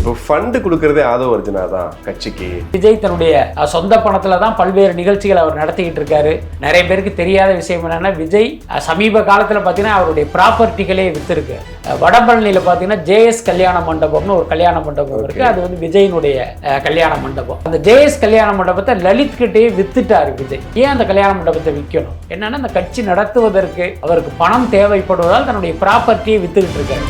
இப்போ ஃபண்டு கொடுக்கறதே ஆதவ அர்ஜுனா தான் கட்சிக்கு. விஜய் தன்னுடைய சொந்த பணத்துல தான் பல்வேறு நிகழ்ச்சிகள் அவர் நடத்திக்கிட்டு இருக்காரு. நிறைய பேருக்கு தெரியாத விஷயம் என்னன்னா, விஜய் சமீப காலத்துல பாத்தீங்கன்னா அவருடைய ப்ராப்பர்ட்டிகளே வித்துருக்கு. வடபழனியில பாத்தீங்கன்னா JS கல்யாண மண்டபம்னு ஒரு கல்யாண மண்டபம் இருக்கு. அது வந்து விஜயினுடைய கல்யாண மண்டபம். அந்த JS கல்யாண மண்டபத்தை லலித் கிட்டே வித்துட்டாரு விஜய். ஏன் அந்த கல்யாண மண்டபத்தை விற்கணும்? என்னன்னா, அந்த கட்சி நடத்துவதற்கு அவருக்கு பணம் தேவைப்படுவதால் தன்னுடைய ப்ராப்பர்ட்டியை வித்துக்கிட்டு இருக்காரு.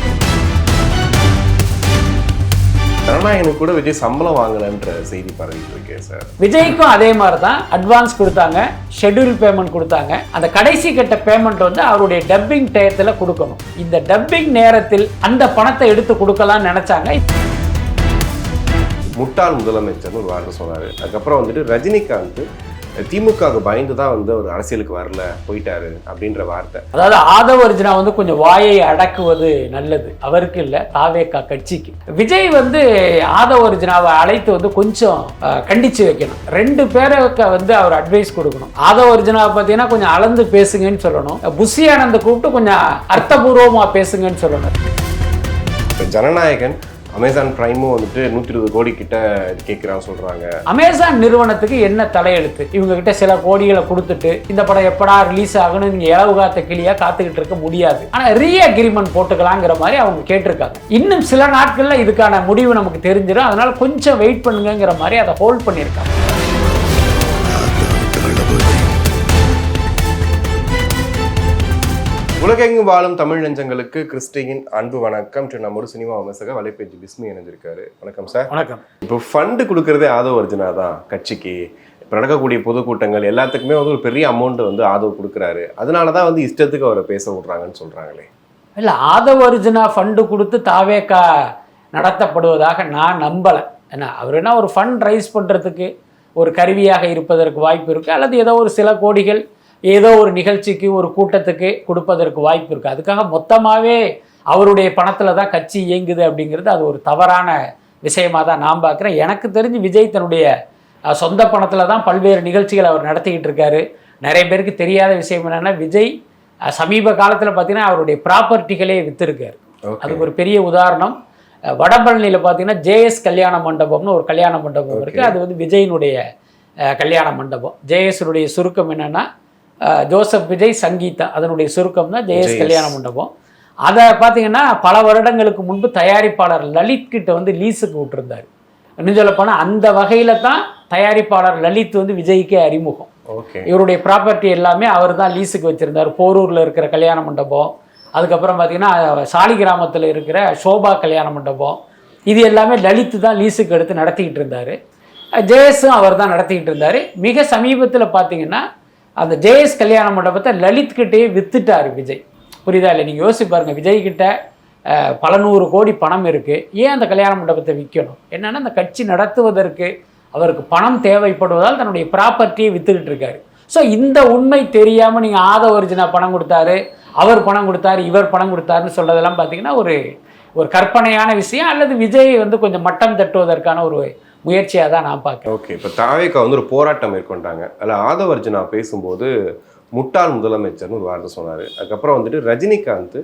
ஜனநாயகனுக்கு கூட விஜய் சம்பளம் வாங்கலன்ற செய்தி பரவிட்டு இருக்கேன் சார். விஜய்க்கும் அதே மாதிரி தான் அட்வான்ஸ் கொடுத்தாங்க, ஷெட்யூல் பேமெண்ட் கொடுத்தாங்க. அந்த கடைசி கட்ட பேமெண்ட் வந்து அவருடைய டப்பிங் டயத்துல கொடுக்கணும். இந்த டப்பிங் நேரத்தில் அந்த பணத்தை எடுத்து கொடுக்கலாம்னு நினைச்சாங்க. முட்டாள் முதலமைச்சர்னு ஒரு வார்த்தை சொன்னாரு. அதுக்கப்புறம் வந்துட்டு ரஜினிகாந்த் திமுகவுக்கு பயந்து தான் வந்து ஒரு அரசியலுக்கு வரல, போயிட்டாரு அப்படின்ற வார்த்தை. அதாவது ஆதவ அர்ஜுனா வந்து கொஞ்சம் வாயை அடக்குவது நல்லது, அவருக்கு இல்ல தாவேகா கட்சிக்கு. விஜய் வந்து ஆதவ அர்ஜுனாவை அழைத்து வந்து கொஞ்சம் கண்டிச்சு வைக்கணும். 2 பேருக்கு வந்து அவர் அட்வைஸ் கொடுக்கணும். ஆதவ அர்ஜுனாவை பார்த்தீங்கன்னா கொஞ்சம் அளந்து பேசுங்கன்னு சொல்லணும். புஷி ஆனந்த் கூப்பிட்டு கொஞ்சம் அர்த்தபூர்வமா பேசுங்கன்னு சொல்லணும். ஜனநாயகன் அமேசான் பிரைமும் வந்துட்டு 120 கோடி கிட்ட கேட்கிறான்னு சொல்றாங்க. அமேசான் நிறுவனத்துக்கு என்ன தலையெழுத்து? இவங்க கிட்ட சில கோடிகளை கொடுத்துட்டு இந்த படம் எப்படா ரிலீஸ் ஆகணும் நீங்க இலவு காத்த கிளியா காத்துக்கிட்டு இருக்க முடியாது. ஆனா ரீ அக்ரிமெண்ட் போட்டுக்கலாங்கிற மாதிரி அவங்க கேட்டிருக்காங்க. இன்னும் சில நாட்கள்ல இதுக்கான முடிவு நமக்கு தெரிஞ்சிடும். அதனால கொஞ்சம் வெயிட் பண்ணுங்கிற மாதிரி அதை ஹோல்ட் பண்ணியிருக்காங்க. உலகெங்கும் வாழும் தமிழ் நெஞ்சங்களுக்கு கிறிஸ்டியின் அன்பு வணக்கம். நம்மோட சினிமா விமர்சக வலைப்பேஜ் பிஸ்மி இணைஞ்சிருக்காரு. வணக்கம் சார். வணக்கம். இப்போ ஃபண்டு கொடுக்கறதே ஆதவ அர்ஜுனா தான் கட்சிக்கு. இப்போ நடக்கக்கூடிய பொதுக்கூட்டங்கள் எல்லாத்துக்குமே வந்து ஒரு பெரிய அமௌண்ட் வந்து ஆதவ் கொடுக்குறாரு. அதனால தான் வந்து இஷ்டத்துக்கு அவரை பேச விட்றாங்கன்னு சொல்றாங்களே. இல்லை, ஆதவ அர்ஜுனா ஃபண்டு கொடுத்து தாவேகா நடத்தப்படுவதாக நான் நம்பலை. ஏன்னா அவர் என்ன ஒரு ஃபண்ட் ரைஸ் பண்ணுறதுக்கு ஒரு கருவியாக இருப்பதற்கு வாய்ப்பு இருக்குது, அல்லது ஏதோ ஒரு சில கோடிகள் ஏதோ ஒரு நிகழ்ச்சிக்கு ஒரு கூட்டத்துக்கு கொடுப்பதற்கு வாய்ப்பு இருக்குது. அதுக்காக மொத்தமாகவே அவருடைய பணத்தில் தான் கட்சி இயங்குது அப்படிங்கிறது அது ஒரு தவறான விஷயமாக தான் நான் பார்க்குறேன். எனக்கு தெரிஞ்சு விஜய் தன்னுடைய சொந்த பணத்தில் தான் பல்வேறு நிகழ்ச்சிகள் அவர் நடத்திக்கிட்டு இருக்காரு. நிறைய பேருக்கு தெரியாத விஷயம் என்னென்னா, விஜய் சமீப காலத்தில் பார்த்தீங்கன்னா அவருடைய ப்ராப்பர்ட்டிகளே விற்றுருக்காரு. அதுக்கு ஒரு பெரிய உதாரணம் வடபழனியில் பார்த்தீங்கன்னா JS கல்யாண மண்டபம்னு ஒரு கல்யாண மண்டபம் இருக்குது. அது வந்து விஜயினுடைய கல்யாண மண்டபம். JSனுடைய சுருக்கம் என்னென்னா ஜோசப் விஜய் சங்கீதா, அதனுடைய சுருக்கம் தான் JS கல்யாண மண்டபம். அதை பார்த்தீங்கன்னா பல வருடங்களுக்கு முன்பு தயாரிப்பாளர் லலித் கிட்ட வந்து லீஸுக்கு விட்டுருந்தார். இன்னும் சொல்ல போனால் அந்த வகையில் தான் தயாரிப்பாளர் லலித் வந்து விஜய்க்கே அறிமுகம். இவருடைய ப்ராப்பர்ட்டி எல்லாமே அவர் தான் லீஸுக்கு வச்சுருந்தார். போரூரில் இருக்கிற கல்யாண மண்டபம், அதுக்கப்புறம் பார்த்தீங்கன்னா சாலிகிராமத்தில் இருக்கிற சோபா கல்யாண மண்டபம், இது எல்லாமே லலித் தான் லீஸுக்கு எடுத்து நடத்திக்கிட்டு இருந்தார். JSம் அவர் தான் நடத்திக்கிட்டு இருந்தார். மிக சமீபத்தில் பார்த்தீங்கன்னா அந்த JS கல்யாண மண்டபத்தை லலித் கிட்டே வித்துட்டார் விஜய். புரியுதா இல்லை? நீங்கள் யோசிச்சு பாருங்க, விஜய் கிட்ட பல 100 கோடி பணம் இருக்குது. ஏன் அந்த கல்யாண மண்டபத்தை விற்கணும்? என்னென்னா, அந்த கட்சி நடத்துவதற்கு அவருக்கு பணம் தேவைப்படுவதால் தன்னுடைய ப்ராப்பர்ட்டியை வித்துக்கிட்டு இருக்காரு. ஸோ இந்த உண்மை தெரியாமல் நீங்கள் ஆதவ அர்ஜுனா பணம் கொடுத்தாரு, அவர் பணம் கொடுத்தாரு, இவர் பணம் கொடுத்தாருன்னு சொல்றதெல்லாம் பார்த்தீங்கன்னா ஒரு கற்பனையான விஷயம், அல்லது விஜய் வந்து கொஞ்சம் மட்டம் தட்டுவதற்கான ஒரு முயற்சியாக தான் நான் பார்க்குறேன். ஓகே, இப்போ தாவேகா வந்து ஒரு போராட்டம் மேற்கொண்டாங்க. அதில் ஆதவ அர்ஜுனா பேசும்போது முட்டாள் முதலமைச்சர்னு ஒரு வார்த்தை சொன்னார். அதுக்கப்புறம் வந்துட்டு ரஜினிகாந்த்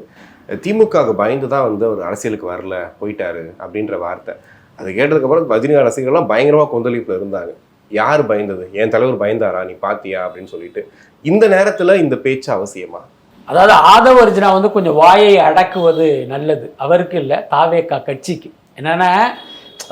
திமுகவுக்கு பயந்து தான் வந்து ஒரு அரசியலுக்கு வரல, போயிட்டாரு அப்படின்ற வார்த்தை. அதை கேட்டதுக்கப்புறம் ரஜினிகாந்த் ரசிகர்கள்லாம் பயங்கரமாக கொந்தளிப்பில் இருந்தாங்க. யார் பயந்தது? என் தலைவர் பயந்தாரா, நீ பாத்தியா அப்படின்னு சொல்லிட்டு. இந்த நேரத்தில் இந்த பேச்சு அவசியமா? அதாவது ஆதவ அர்ஜுனா வந்து கொஞ்சம் வாயை அடக்குவது நல்லது, அவருக்கு இல்லை தாவேகா கட்சிக்கு. என்னென்னா,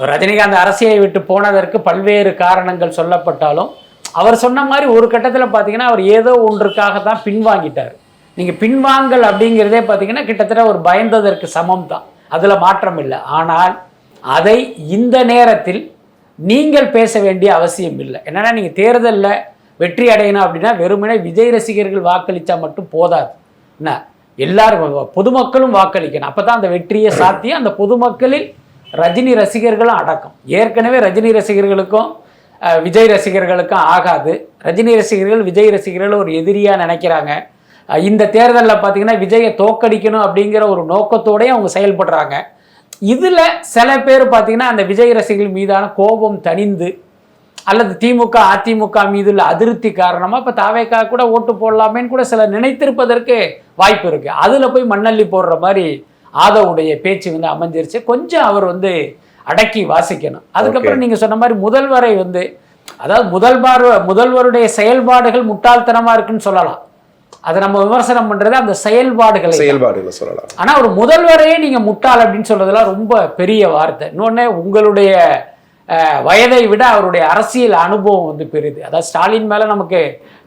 ரஜினிகாந்த் அரசியலை விட்டு போனதற்கு பல்வேறு காரணங்கள் சொல்லப்பட்டாலும் அவர் சொன்ன மாதிரி ஒரு கட்டத்தில் பார்த்தீங்கன்னா அவர் ஏதோ ஒன்றுக்காக தான் பின்வாங்கிட்டார். நீங்கள் பின்வாங்கல் அப்படிங்கிறதே பார்த்தீங்கன்னா கிட்டத்தட்ட ஒரு பயந்ததற்கு சமம் தான், அதில் மாற்றம் இல்லை. ஆனால் அதை இந்த நேரத்தில் நீங்கள் பேச வேண்டிய அவசியம் இல்லை. என்னென்னா, நீங்கள் தேர்தலில் வெற்றி அடையணும் அப்படின்னா வெறுமனே விஜய் ரசிகர்கள் வாக்களித்தா மட்டும் போதாது. என்ன, எல்லாரும் பொதுமக்களும் வாக்களிக்கணும். அப்போ தான் அந்த வெற்றியை சாத்தியம். அந்த பொதுமக்களில் ரஜினி ரசிகர்களும் அடக்கம். ஏற்கனவே ரஜினி ரசிகர்களுக்கும் விஜய் ரசிகர்களுக்கும் ஆகாது. ரஜினி ரசிகர்கள் விஜய் ரசிகர்கள் ஒரு எதிரியாக நினைக்கிறாங்க. இந்த தேர்தலில் பார்த்தீங்கன்னா விஜயை தோக்கடிக்கணும் அப்படிங்கிற ஒரு நோக்கத்தோடய அவங்க செயல்படுறாங்க. இதில் சில பேர் பார்த்தீங்கன்னா அந்த விஜய் ரசிகர்கள் மீதான கோபம் தணிந்து, அல்லது திமுக அதிமுக மீது உள்ள அதிருப்தி காரணமாக இப்போ தாவேகா கூட ஓட்டு போடலாமேன்னு கூட சிலர் நினைத்திருப்பதற்கு வாய்ப்பு இருக்குது. அதில் போய் மண்ணள்ளி போடுற மாதிரி ஆதவுடைய பேச்சு வந்து அமைஞ்சிருச்சு. கொஞ்சம் அவர் வந்து அடக்கி வாசிக்கணும். அதுக்கப்புறம் நீங்க சொன்ன மாதிரி முதல்வரை வந்து, அதாவது முதல்வருடைய செயல்பாடுகள் முட்டாள்தனமா இருக்குன்னு சொல்லலாம். அதை நம்ம விமர்சனம் பண்றது அந்த செயல்பாடுகளை சொல்லலாம். ஆனா ஒரு முதல்வரையே நீங்க முட்டாள் அப்படின்னு சொல்றதுலாம் ரொம்ப பெரிய வார்த்தை. இன்னொன்னு, உங்களுடைய வயதை விட அவருடைய அரசியல் அனுபவம் வந்து பெரிது. அதாவது ஸ்டாலின் மேல நமக்கு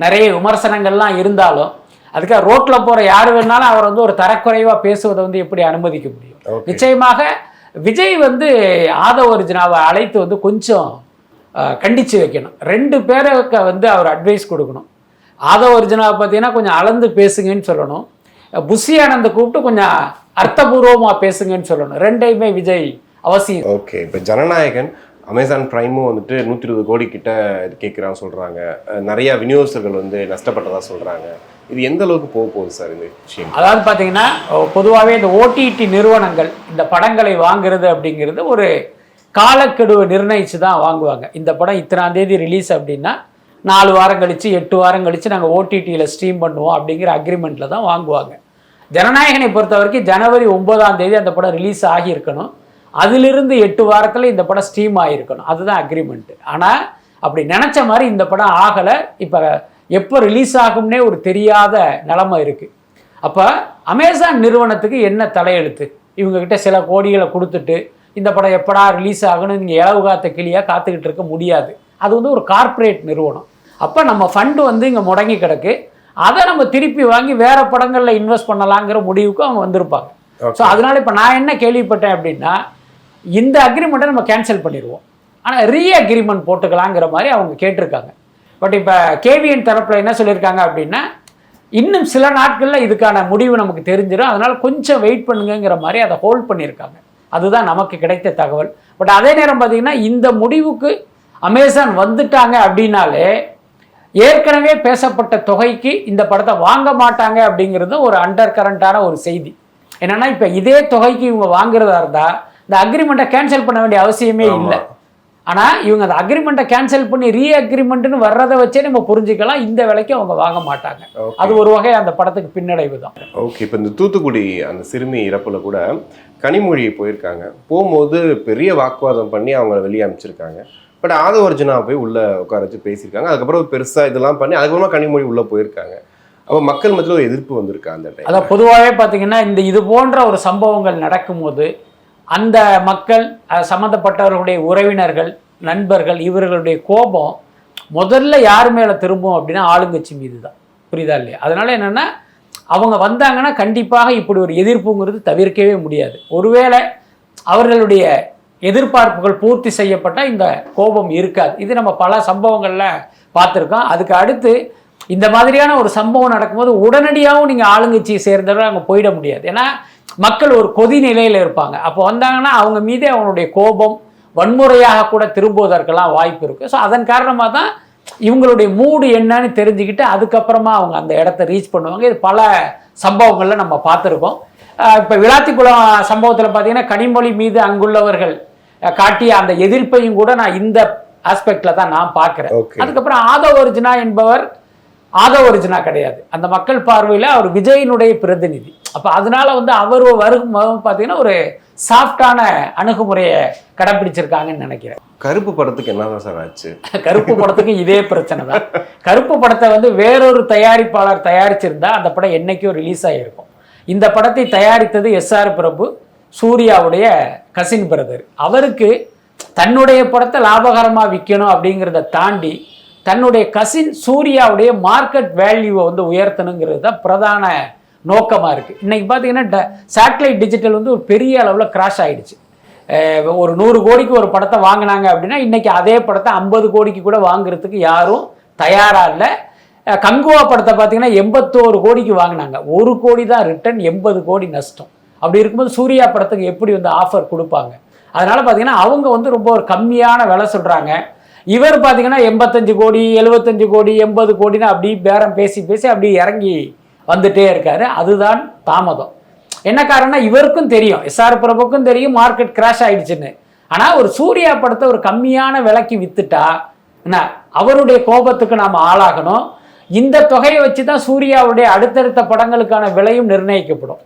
நிறைய விமர்சனங்கள்லாம் இருந்தாலும் அதுக்காக ரோட்ல போற யாரு வேணாலும் அவர் வந்து ஒரு தரக்குறைவா பேசுவதை வந்து எப்படி அனுமதிக்க முடியும்? நிச்சயமாக விஜய் வந்து ஆதவ அர்ஜுனாவை அழைத்து வந்து கொஞ்சம் கண்டிச்சு வைக்கணும். 2 பேருக்கு வந்து அவர் அட்வைஸ் கொடுக்கணும். ஆதவ அர்ஜுனாவை பார்த்தீங்கன்னா கொஞ்சம் அளந்து பேசுங்கன்னு சொல்லணும். புஷி ஆனந்தை கூப்பிட்டு கொஞ்சம் அர்த்தபூர்வமா பேசுங்கன்னு சொல்லணும். 2யுமே விஜய் அவசியம். ஓகே, இப்போ ஜனநாயகன் அமேசான் பிரைமும் வந்துட்டு 120 கோடி கிட்ட கேட்குறான்னு சொல்றாங்க. நிறைய விநியோகஸ்தர்கள் வந்து நஷ்டப்பட்டதா சொல்றாங்க. இது எந்த அளவுக்கு போக போகுது சார் இந்த விஷயம்? அதாவது பார்த்தீங்கன்னா, பொதுவாகவே இந்த ஓடிடி நிறுவனங்கள் இந்த படங்களை வாங்குறது அப்படிங்கிறது ஒரு காலக்கெடுவை நிர்ணயிச்சு தான் வாங்குவாங்க. இந்த படம் இத்தனாம் தேதி ரிலீஸ் அப்படின்னா 4 வாரம் கழிச்சு 8 வாரம் கழிச்சு நாங்கள் ஓடிடியில் ஸ்ட்ரீம் பண்ணுவோம் அப்படிங்கிற அக்ரிமெண்ட்டில் தான் வாங்குவாங்க. ஜனநாயகனை பொறுத்த வரைக்கும் ஜனவரி 9ஆம் தேதி அந்த படம் ரிலீஸ் ஆகியிருக்கணும். அதிலிருந்து 8 வாரத்தில் இந்த படம் ஸ்ட்ரீம் ஆகியிருக்கணும். அதுதான் அக்ரிமெண்ட்டு. ஆனால் அப்படி நினச்ச மாதிரி இந்த படம் ஆகலை. இப்போ எப்போ ரிலீஸ் ஆகும்னே ஒரு தெரியாத நிலைமை இருக்குது. அப்போ அமேசான் நிறுவனத்துக்கு என்ன தலையெழுத்து? இவங்ககிட்ட சில கோடிகளை கொடுத்துட்டு இந்த படம் எப்படா ரிலீஸ் ஆகணும் நீங்கள் இலவு காத்த கிளியாக காத்துக்கிட்டு இருக்க முடியாது. அது வந்து ஒரு கார்ப்பரேட் நிறுவனம். அப்போ நம்ம ஃபண்டு வந்து இங்கே முடங்கி கிடக்கு, அதை நம்ம திருப்பி வாங்கி வேற படங்களில் இன்வெஸ்ட் பண்ணலாங்கிற முடிவுக்கு அவங்க வந்திருப்பாங்க. ஸோ அதனால இப்போ நான் என்ன கேள்விப்பட்டேன் அப்படின்னா, இந்த அக்ரிமெண்ட்டை நம்ம கேன்சல் பண்ணிடுவோம், ஆனால் ரீ அக்ரிமெண்ட் போட்டுக்கலாங்கிற மாதிரி அவங்க கேட்டிருக்காங்க. பட் இப்போ கேவிஎன் தரப்பில் என்ன சொல்லியிருக்காங்க அப்படின்னா, இன்னும் சில நாட்களில் இதுக்கான முடிவு நமக்கு தெரிஞ்சிடும், அதனால் கொஞ்சம் வெயிட் பண்ணுங்கிற மாதிரி அதை ஹோல்ட் பண்ணியிருக்காங்க. அதுதான் நமக்கு கிடைத்த தகவல். பட் அதே நேரம் பார்த்தீங்கன்னா, இந்த முடிவுக்கு அமேசான் வந்துட்டாங்க அப்படின்னாலே ஏற்கனவே பேசப்பட்ட தொகைக்கு இந்த படத்தை வாங்க மாட்டாங்க அப்படிங்கிறது ஒரு அண்டர் கரண்டான ஒரு செய்தி. என்னன்னா, இப்போ இதே தொகைக்கு இவங்க வாங்குறதா இருந்தால் இந்த அக்ரிமெண்ட்டை கேன்சல் பண்ண வேண்டிய அவசியமே இல்லை. ஆனால் இவங்க அந்த அக்ரிமெண்ட்டை கேன்சல் பண்ணி ரீ அக்ரிமெண்ட்னு வர்றதை வச்சே நம்ம புரிஞ்சுக்கலாம், இந்த விலைக்கு அவங்க வாங்க மாட்டாங்க. அது ஒரு வகை அந்த படத்துக்கு பின்னடைவு தான். ஓகே, இப்போ இந்த தூத்துக்குடி அந்த சிறுமி இறப்புல கூட கனிமொழி போயிருக்காங்க. போகும்போது பெரிய வாக்குவாதம் பண்ணி அவங்கள வெளியே அனுப்பிச்சிருக்காங்க. பட் ஆதவ அர்ஜுனா போய் உள்ள உட்கார வச்சு பேசியிருக்காங்க. அதுக்கப்புறம் பெருசாக இதெல்லாம் பண்ணி அதுக்கப்புறமா கனிமொழி உள்ளே போயிருக்காங்க. அப்போ மக்கள் மத்தியில் ஒரு எதிர்ப்பு வந்திருக்கு அந்த டைம். அதான் பொதுவாகவே பார்த்தீங்கன்னா, இது போன்ற ஒரு சம்பவங்கள் நடக்கும்போது அந்த மக்கள் சம்மந்தப்பட்டவர்களுடைய உறவினர்கள், நண்பர்கள், இவர்களுடைய கோபம் முதல்ல யார் மேலே திரும்பும் அப்படின்னா ஆளுங்கட்சி மீது தான். புரியுதா இல்லையா? அதனால என்னென்னா, அவங்க வந்தாங்கன்னா கண்டிப்பாக இப்படி ஒரு எதிர்ப்புங்கிறது தவிர்க்கவே முடியாது. ஒருவேளை அவர்களுடைய எதிர்பார்ப்புகள் பூர்த்தி செய்யப்பட்டால் இந்த கோபம் இருக்காது. இது நம்ம பல சம்பவங்களில் பார்த்துருக்கோம். அதுக்கு அடுத்து இந்த மாதிரியான ஒரு சம்பவம் நடக்கும்போது உடனடியாகவும் நீங்கள் ஆளுங்கட்சியை சேர்ந்தவர்கள் அங்கே போயிட முடியாது. ஏன்னா மக்கள் ஒரு கொதி நிலையில் இருப்பாங்க. அப்போ வந்தாங்கன்னா அவங்க மீதே அவங்களுடைய கோபம் வன்முறையாக கூட திரும்புவதற்கெல்லாம் வாய்ப்பு இருக்குது. ஸோ அதன் காரணமாக தான் இவங்களுடைய மூடு என்னன்னு தெரிஞ்சுக்கிட்டு அதுக்கப்புறமா அவங்க அந்த இடத்த ரீச் பண்ணுவாங்க. இது பல சம்பவங்களில் நம்ம பார்த்துருக்கோம். இப்போ விளாத்திக்குளம் சம்பவத்தில் பார்த்தீங்கன்னா, கனிமொழி மீது அங்குள்ளவர்கள் காட்டிய அந்த எதிர்ப்பையும் கூட நான் இந்த ஆஸ்பெக்டில் தான் நான் பார்க்குறேன். அதுக்கப்புறம் ஆதவ அர்ஜுனா என்பவர் ஆதவ அர்ஜுனா கிடையாது. அந்த மக்கள் பார்வையில் அவர் விஜயினுடைய பிரதிநிதி. அப்போ அதனால வந்து அவர் வரும் பார்த்தீங்கன்னா ஒரு சாஃப்டான அணுகுமுறையை கடைப்பிடிச்சிருக்காங்கன்னு நினைக்கிறேன். கருப்பு படத்துக்கு என்ன சார் ஆச்சு? கருப்பு படத்துக்கு இதே பிரச்சனை தான். கருப்பு படத்தை வந்து வேறொரு தயாரிப்பாளர் தயாரிச்சிருந்தா அந்த படம் என்னைக்கும் ரிலீஸ் ஆகியிருக்கும். இந்த படத்தை தயாரித்தது SR பிரபு, சூர்யாவுடைய கசின் பிரதர். அவருக்கு தன்னுடைய படத்தை லாபகரமாக விற்கணும் அப்படிங்கிறத தாண்டி தன்னுடைய கசின் சூர்யாவுடைய மார்க்கெட் வேல்யூவை வந்து உயர்த்தணுங்கிறது தான் பிரதான நோக்கமாக இருக்குது. இன்றைக்கி பார்த்தீங்கன்னா சேட்டலைட் டிஜிட்டல் வந்து ஒரு பெரிய அளவில் கிராஷ் ஆகிடுச்சு. ஒரு 100 கோடிக்கு ஒரு படத்தை வாங்கினாங்க அப்படின்னா இன்றைக்கி அதே படத்தை 50 கோடிக்கு கூட வாங்குறதுக்கு யாரும் தயாராக இல்லை. கங்குவா படத்தை பார்த்தீங்கன்னா 81 கோடிக்கு வாங்கினாங்க. 1 கோடி தான் ரிட்டர்ன், 80 கோடி நஷ்டம். அப்படி இருக்கும்போது சூர்யா படத்துக்கு எப்படி வந்து ஆஃபர் கொடுப்பாங்க? அதனால் பார்த்தீங்கன்னா அவங்க வந்து ரொம்ப ஒரு கம்மியான விலை சொல்கிறாங்க. இவர் பார்த்தீங்கன்னா 85 கோடி 75 கோடி 80 கோடின்னு அப்படி பேரம் பேசி பேசி அப்படி இறங்கி வந்துட்டே இருக்காரு. அதுதான் தாமதம். என்ன காரணம்னா, இவருக்கும் தெரியும், SR பிரபுக்கும் தெரியும் மார்க்கெட் கிராஷ் ஆயிடுச்சுன்னு. ஆனால் ஒரு சூர்யா படத்தை ஒரு கம்மியான விலைக்கு வித்துட்டா என்ன அவருடைய கோபத்துக்கு நாம் ஆளாகணும். இந்த தொகையை வச்சு தான் சூர்யாவுடைய அடுத்தடுத்த படங்களுக்கான விலையும் நிர்ணயிக்கப்படும்.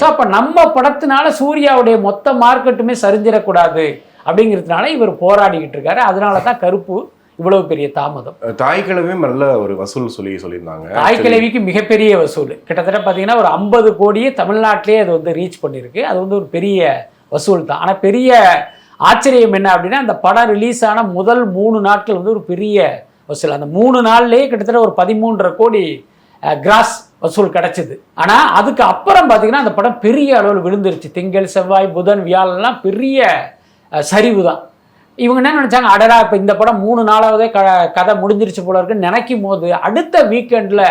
ஸோ அப்போ நம்ம படத்தினால சூர்யாவுடைய மொத்த மார்க்கெட்டுமே சரிஞ்சிடக்கூடாது அப்படிங்கிறதுனால இவர் போராடிக்கிட்டு இருக்காரு. அதனால தான் கருப்பு இவ்வளவு பெரிய தாமதம். தாய்க்கிழமை நல்ல ஒரு வசூல் சொல்லியிருந்தாங்க. தாய்க்கிழவிக்கு மிகப்பெரிய வசூல் கிட்டத்தட்ட பார்த்தீங்கன்னா ஒரு 50 கோடியே தமிழ்நாட்டிலே அது வந்து ரீச் பண்ணியிருக்கு. அது வந்து ஒரு பெரிய வசூல் தான். ஆனால் பெரிய ஆச்சரியம் என்ன அப்படின்னா, அந்த படம் ரிலீஸ் ஆன முதல் 3 நாட்கள் வந்து ஒரு பெரிய வசூல். அந்த 3 நாள்லேயே கிட்டத்தட்ட ஒரு 13.5 கோடி கிராஸ் வசூல் கிடைச்சிது. ஆனால் அதுக்கு அப்புறம் பார்த்தீங்கன்னா அந்த படம் பெரிய அளவில் விழுந்துருச்சு. திங்கள், செவ்வாய், புதன், வியாழன்லாம் பெரிய சரிவு தான். இவங்க என்ன நினைச்சாங்க, அடடா இப்போ இந்த படம் 3 நாளாவதே கதை முடிஞ்சிருச்சு போல இருக்குன்னு நினைக்கும் போது அடுத்த வீக்கெண்டில்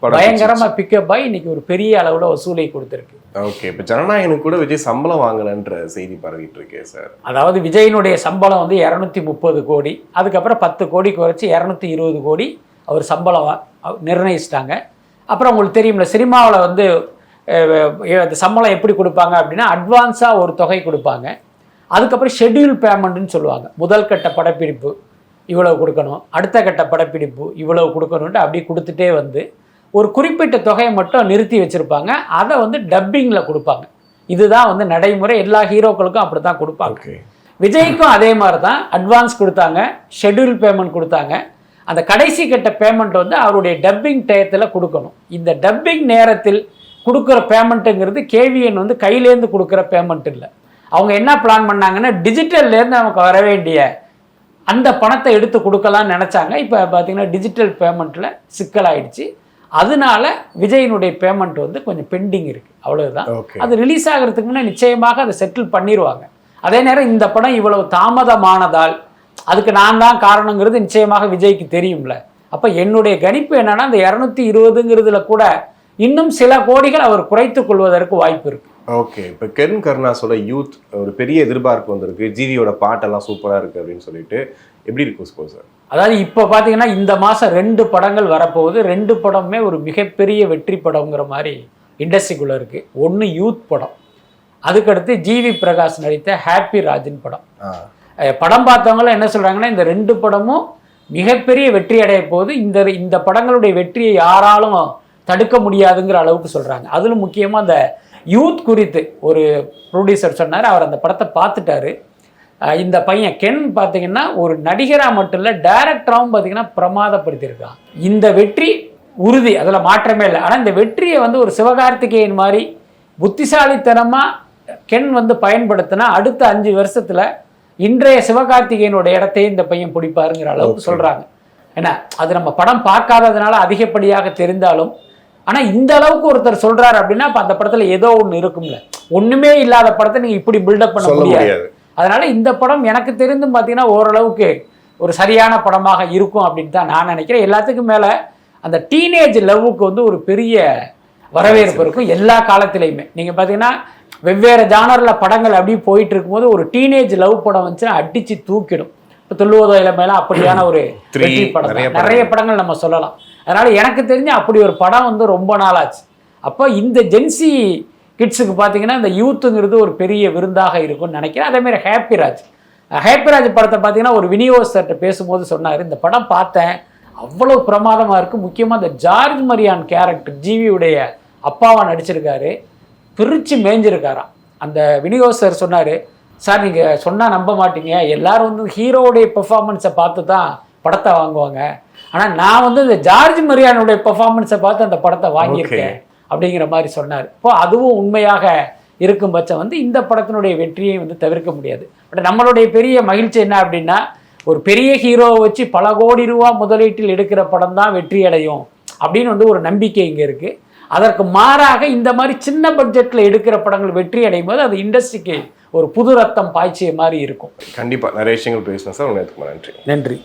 பயங்கரமாக பிக்கப் ஆகி இன்னைக்கு ஒரு பெரிய அளவில் வசூலை கொடுத்துருக்கு. ஓகே, இப்போ ஜனநாயகனுக்கு கூட விஜய் சம்பளம் வாங்கலன்ற செய்தி பரவிட்டு இருக்கே சார். அதாவது விஜயினுடைய சம்பளம் வந்து 230 கோடி, அதுக்கப்புறம் 10 கோடி குறைச்சி 220 கோடி அவர் சம்பளம் நிர்ணயிச்சிட்டாங்க. அப்புறம் உங்களுக்கு தெரியும்ல, சினிமாவில் வந்து சம்பளம் எப்படி கொடுப்பாங்க அப்படின்னா, அட்வான்ஸாக ஒரு தொகை கொடுப்பாங்க, அதுக்கப்புறம் ஷெட்யூல் பேமெண்ட்னு சொல்லுவாங்க. முதல் கட்ட படப்பிடிப்பு இவ்வளவு கொடுக்கணும், அடுத்த கட்ட படப்பிடிப்பு இவ்வளவு கொடுக்கணுன்ட்டு அப்படி கொடுத்துட்டே வந்து ஒரு குறிப்பிட்ட தொகையை மட்டும் நிறுத்தி வச்சுருப்பாங்க. அதை வந்து டப்பிங்கில் கொடுப்பாங்க. இதுதான் வந்து நடைமுறை. எல்லா ஹீரோக்களுக்கும் அப்படி தான் கொடுப்பாங்க. விஜய்க்கும் அதே மாதிரி தான் அட்வான்ஸ் கொடுத்தாங்க, ஷெட்யூல் பேமெண்ட் கொடுத்தாங்க. அந்த கடைசி கட்ட பேமெண்ட் வந்து அவருடைய டப்பிங் டயத்தில் கொடுக்கணும். இந்த டப்பிங் நேரத்தில் கொடுக்குற பேமெண்ட்டுங்கிறது கேவிஎன் வந்து கையிலேருந்து கொடுக்குற பேமெண்ட் இல்லை. அவங்க என்ன பிளான் பண்ணாங்கன்னா, டிஜிட்டல்லேருந்து நமக்கு வர வேண்டிய அந்த பணத்தை எடுத்து கொடுக்கலான்னு நினச்சாங்க. இப்போ பார்த்தீங்கன்னா டிஜிட்டல் பேமெண்ட்டில் சிக்கலாயிடுச்சு. அதனால விஜயினுடைய பேமெண்ட் வந்து கொஞ்சம் பெண்டிங் இருக்குது, அவ்வளவுதான். அது ரிலீஸ் ஆகிறதுக்கு முன்னே நிச்சயமாக அதை செட்டில் பண்ணிடுவாங்க. அதே நேரம் இந்த படம் இவ்வளவு தாமதமானதால் அதுக்கு நான் தான் காரணங்கிறது நிச்சயமாக விஜய்க்கு தெரியும்ல. அப்போ என்னுடைய கணிப்பு என்னன்னா, அந்த 220ங்கிறதுல கூட இன்னும் சில கோடிகள் அவர் குறைத்துக் கொள்வதற்கு வாய்ப்பு இருக்கு. ஓகே, இப்போ கென் கருணாஸோட யூத் ஒரு பெரிய எதிர்பார்ப்பு வந்திருக்கு. ஜிவியோட பாட்டெல்லாம் சூப்பராக இருக்குது அப்படின்னு சொல்லிட்டு எப்படி இருக்கும் சார்? அதாவது இப்போ பார்த்தீங்கன்னா இந்த மாதம் 2 படங்கள் வரப்போகுது. 2 படமுமே ஒரு மிகப்பெரிய வெற்றி படங்கிற மாதிரி இண்டஸ்ட்ரிக்குள்ளே இருக்குது. ஒன்று யூத் படம், அதுக்கடுத்து ஜிவி பிரகாஷ் நடித்த ஹாப்பி ராஜின் படம். படம் பார்த்தவங்களும் என்ன சொல்கிறாங்கன்னா, இந்த 2 படமும் மிகப்பெரிய வெற்றி அடைய போகுது. இந்த படங்களுடைய வெற்றியை யாராலும் தடுக்க முடியாதுங்கிற அளவுக்கு சொல்கிறாங்க. அதிலும் முக்கியமாக அந்த யூத் குறித்து ஒரு ப்ரொடியூசர் சொன்னார். அவர் அந்த படத்தை பார்த்துட்டாரு. இந்த பையன் கென் பார்த்தீங்கன்னா ஒரு நடிகராக மட்டும் இல்லை, டைரக்டராகவும் பார்த்தீங்கன்னா பிரமாதப்படுத்தியிருக்கான். இந்த வெற்றி உறுதி, அதில் மாற்றமே இல்லை. ஆனால் இந்த வெற்றியை வந்து ஒரு சிவகார்த்திகேயன் மாதிரி புத்திசாலித்தனமாக கென் வந்து பயன்படுத்தினா அடுத்த 5 வருஷத்தில் இன்றைய சிவகார்த்திகேயனோட இடத்தையும் இந்த பையன் பிடிப்பாருங்கிற அளவுக்கு சொல்கிறாங்க. ஏன்னா அது நம்ம படம் பார்க்காததுனால அதிகப்படியாக தெரிந்தாலும், ஆனால் இந்த அளவுக்கு ஒருத்தர் சொல்கிறார் அப்படின்னா அப்போ அந்த படத்தில் ஏதோ ஒன்று இருக்கும்ல. ஒன்றுமே இல்லாத படத்தை நீங்கள் இப்படி பில்டப் பண்ண முடியாது. அதனால இந்த படம் எனக்கு தெரிந்தும் பார்த்தீங்கன்னா ஓரளவுக்கு ஒரு சரியான படமாக இருக்கும் அப்படின்னு தான் நான் நினைக்கிறேன். எல்லாத்துக்கும் மேலே அந்த டீனேஜ் லவ்வுக்கு வந்து ஒரு பெரிய வரவேற்பு இருக்கும் எல்லா காலத்திலையுமே. நீங்கள் பார்த்தீங்கன்னா வெவ்வேறு ஜானரில் படங்கள் அப்படியே போயிட்டு இருக்கும்போது ஒரு டீனேஜ் லவ் படம் வந்துச்சுன்னா அடித்து தூக்கிடும். இப்போ துள்ளுவதோ இளமையெல்லாம் அப்படியான ஒரு வெற்றி படம், நிறைய படங்கள் நம்ம சொல்லலாம். அதனால எனக்கு தெரிஞ்சு அப்படி ஒரு படம் வந்து ரொம்ப நாள் ஆச்சு. அப்போ இந்த ஜென்சி கிட்ஸுக்கு பார்த்தீங்கன்னா இந்த யூத்துங்கிறது ஒரு பெரிய விருந்தாக இருக்கும்னு நினைக்கிறேன். அதேமாதிரி ஹேப்பிராஜ் படத்தை பார்த்தீங்கன்னா ஒரு விநியோகஸ்தர்கிட்ட பேசும்போது சொன்னார், இந்த படம் பார்த்தேன், அவ்வளோ பிரமாதமாக இருக்குது. முக்கியமாக இந்த ஜார்ஜ் மரியான் கேரக்டர் ஜிவியுடைய அப்பாவா நடிச்சிருக்காரு, பிரித்து மேய்ஞ்சிருக்காராம். அந்த விநியோகஸ்தர் சொன்னார், சார் நீங்கள் சொன்னால் நம்ப மாட்டீங்க, எல்லாரும் வந்து ஹீரோவுடைய பெர்ஃபார்மன்ஸை பார்த்து தான் படத்தை வாங்குவாங்க, ஆனால் நான் வந்து இந்த ஜார்ஜ் மரியானுடைய பெர்ஃபார்மன்ஸை பார்த்து அந்த படத்தை வாங்கியிருக்கேன் அப்படிங்கிற மாதிரி சொன்னார். இப்போ அதுவும் உண்மையாக இருக்கும் பட்சம் வந்து இந்த படத்தினுடைய வெற்றியை வந்து தவிர்க்க முடியாது. பட் நம்மளுடைய பெரிய மகிழ்ச்சி என்ன அப்படின்னா, ஒரு பெரிய ஹீரோவை வச்சு பல கோடி ரூபா முதலீட்டில் எடுக்கிற படம் தான் வெற்றி அடையும் அப்படின்னு வந்து ஒரு நம்பிக்கை இங்கே இருக்குது. அதற்கு மாறாக இந்த மாதிரி சின்ன பட்ஜெட்டில் எடுக்கிற படங்கள் வெற்றி அடையும் போது அது இண்டஸ்ட்ரிக்கு ஒரு புது ரத்தம் பாய்ச்சிய மாதிரி இருக்கும். கண்டிப்பாக நிறைய விஷயங்கள் பேசணும் சார். உங்களுக்கு நன்றி.